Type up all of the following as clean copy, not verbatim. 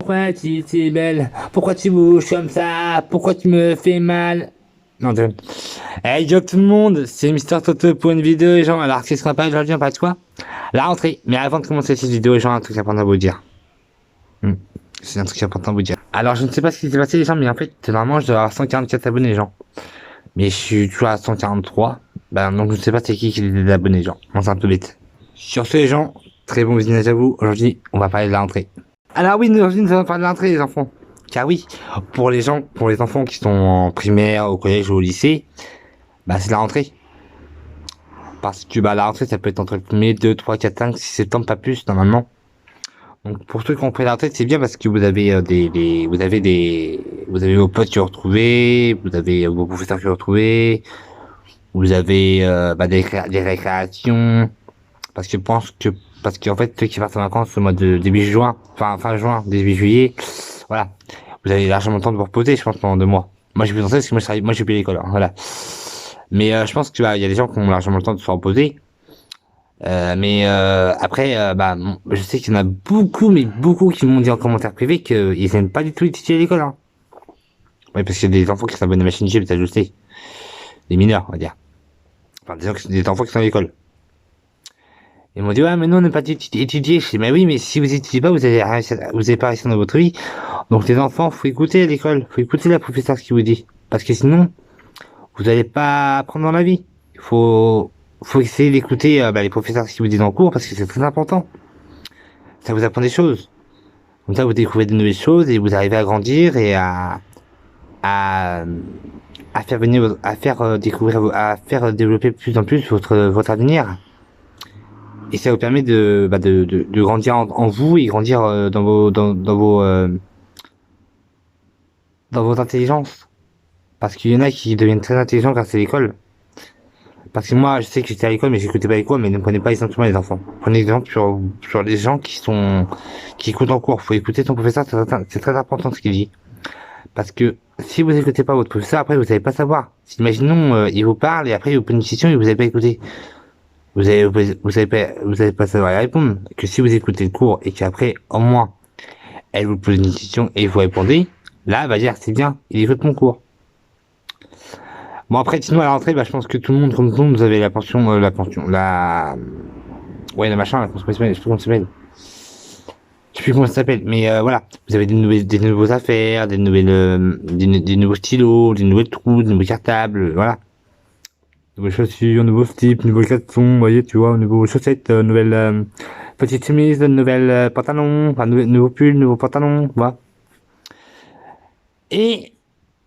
Pourquoi tu es si belle? Pourquoi tu bouges comme ça? Pourquoi tu me fais mal? Non, de... Hey, yo tout le monde, c'est Mister Toto pour une vidéo, les gens. Alors, qu'est-ce qu'on va parler aujourd'hui? On parle de quoi? La rentrée. Mais avant de commencer cette vidéo, les gens, un truc important à vous dire. C'est un truc important à vous dire. Alors, je ne sais pas ce qui s'est passé, les gens, mais en fait, normalement, je dois avoir 144 abonnés, les gens. Mais je suis toujours à 143. Ben, donc, je ne sais pas c'est qui les abonnés, les gens. Bon, c'est un peu bête. Sur ce, les gens, très bon visionnage à vous. Aujourd'hui, on va parler de la rentrée. Alors oui, aujourd'hui, nous allons parler de l'entrée, les enfants. Car oui, pour les enfants qui sont en primaire, au collège ou au lycée, bah c'est la rentrée. Parce que bah la rentrée, ça peut être entre le 1er, 2, 3, 4, 5, 6 septembre, pas plus, normalement. Donc pour ceux qui ont pris la rentrée, c'est bien parce que vous avez vous avez vos potes qui ont retrouvé, vous avez vos professeurs qui ont retrouvé, vous avez des récréations. Parce que je pense que, parce qu'en fait, ceux qui partent en vacances au mois de début juin, enfin fin juin, début juillet, voilà. Vous avez largement le temps de vous reposer, je pense, pendant 2 mois. Moi, j'ai pu penser parce que moi, j'ai payé l'école, hein, voilà. Mais je pense que il y a des gens qui ont largement le temps de se reposer. Après, je sais qu'il y en a beaucoup, mais beaucoup qui m'ont dit en commentaire privé qu'ils aiment pas du tout étudier à l'école. Hein. Ouais, parce qu'il y a des enfants qui s'abonnent à machine G, ça je le sais. Des mineurs, on va dire. Enfin, des enfants qui sont à l'école. Ils m'ont dit, ouais, mais nous, on n'a pas étudié. Je dis, mais oui, mais si vous étudiez pas, vous allez pas réussir dans votre vie. Donc, les enfants, faut écouter à l'école. Faut écouter la professeure ce qu'il vous dit. Parce que sinon, vous n'allez pas apprendre dans la vie. Faut essayer d'écouter, les professeurs ce qu'ils vous disent en cours parce que c'est très important. Ça vous apprend des choses. Comme ça, vous découvrez de nouvelles choses et vous arrivez à grandir et à, à faire venir, à faire découvrir, à faire développer plus en plus votre avenir. Et ça vous permet de grandir en vous et grandir dans vos intelligences. Parce qu'il y en a qui deviennent très intelligents grâce à l'école. Parce que moi, je sais que j'étais à l'école, mais j'écoutais pas les cours, mais ne prenez pas essentiellement les enfants. Prenez exemple sur les gens qui écoutent en cours. Faut écouter ton professeur, c'est très important ce qu'il dit. Parce que si vous écoutez pas votre professeur, après, vous allez pas savoir. Si, imaginons, il vous parle et après, il vous pose une question et vous avez pas écouté. Vous allez pas savoir y répondre. Que si vous écoutez le cours et qu'après, au moins, elle vous pose une question et vous répondez, là, elle va dire, c'est bien, il écoute mon cours. Bon, après, sinon, à la rentrée, je pense que tout le monde, comme tout le monde, vous avez ouais, la machin, je sais plus comment ça s'appelle. Je sais plus comment ça s'appelle, mais voilà. Vous avez des nouveaux affaires, des nouveaux stylos, des nouvelles trous, des nouveaux cartables, voilà. Nouvelles chaussures, nouveaux slips, nouveaux caleçons, vous voyez, tu vois, nouveaux chaussettes, nouvelles petites chemises, nouvelles pantalons, enfin, nouveaux pulls, nouveaux pantalons, voilà. Et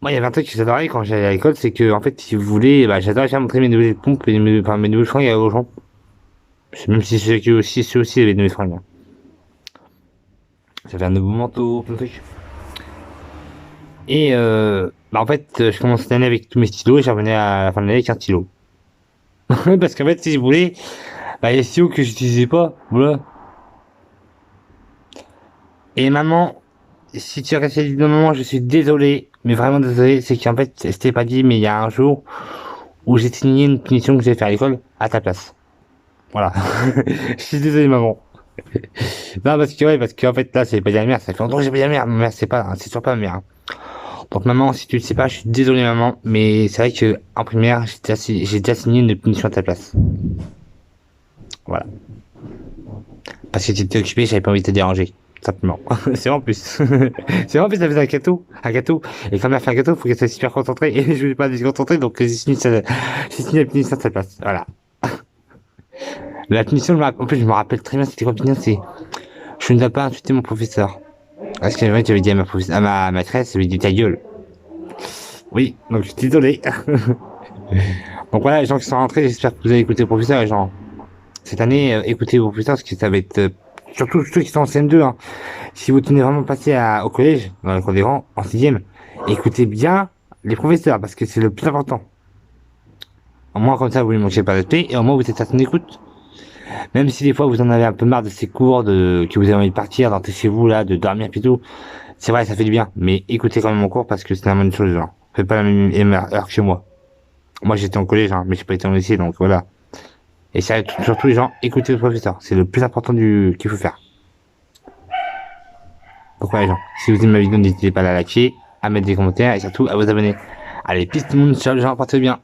moi, il y avait un truc que j'adorais quand j'allais à l'école, c'est que, en fait, si vous voulez, j'adorais faire montrer mes nouvelles pompes et mes nouvelles fringues aux gens. Même si ceux aussi avaient de nouvelles fringues. Hein. J'avais un nouveau manteau, plein de trucs. Et, en fait, je commençais l'année avec tous mes stylos et je revenais à la fin de l'année avec un stylo. Parce qu'en fait, si vous voulez, les stylos que j'utilisais pas, voilà. Et maman, si tu as resté du moment, je suis désolé, mais vraiment désolé, c'est qu'en fait, c'était pas dit, mais il y a un jour où j'ai signé une punition que j'ai fait à l'école à ta place. Voilà. Je suis désolé, maman. Non, parce que, ouais, parce qu'en fait, là, c'est pas la mère, ça fait longtemps que j'ai pas la mère. Ma mère, c'est sûr pas ma mère. Hein. Donc, maman, si tu le sais pas, je suis désolé, maman, mais c'est vrai que, en primaire, j'ai déjà signé une punition à ta place. Voilà. Parce que tu étais occupé, j'avais pas envie de te déranger. Simplement. C'est en plus. C'est en plus, ça faisait un gâteau. Un gâteau. Et quand elle a fait un gâteau, il faut qu'elle soit super concentrée. Et je voulais pas être concentrée, donc j'ai signé la punition à sa place. Voilà. La punition, en plus, je me rappelle très bien, c'était quoi la punition, c'est, je ne dois pas insulter mon professeur. Parce que j'avais dit à ma maîtresse, j'avais dit ta gueule. Oui, donc je suis désolé. Donc voilà, les gens qui sont rentrés, j'espère que vous avez écouté le professeur, les gens. Cette année, écoutez vos professeurs, parce que ça va être, surtout ceux qui sont en CM2, hein. Si vous tenez vraiment passer au collège, dans le cours des grands, en 6ème, écoutez bien les professeurs, parce que c'est le plus important. Au moins, comme ça, vous ne manquez pas de respect, et au moins, vous êtes à son écoute. Même si des fois, vous en avez un peu marre de ces cours, que vous avez envie de partir, d'entrer chez vous, là, de dormir, puis tout. C'est vrai, ça fait du bien. Mais écoutez quand même mon cours, parce que c'est la bonne chose, genre. Faites pas la même heure que chez moi. Moi, j'étais en collège, hein, mais j'ai pas été en lycée, donc voilà. Et ça, surtout les gens, écoutez le professeur. C'est le plus important qu'il faut faire. Donc voilà les gens, si vous aimez ma vidéo, n'hésitez pas à la liker, à mettre des commentaires et surtout à vous abonner. Allez, peace tout le monde, ciao les gens, portez bien.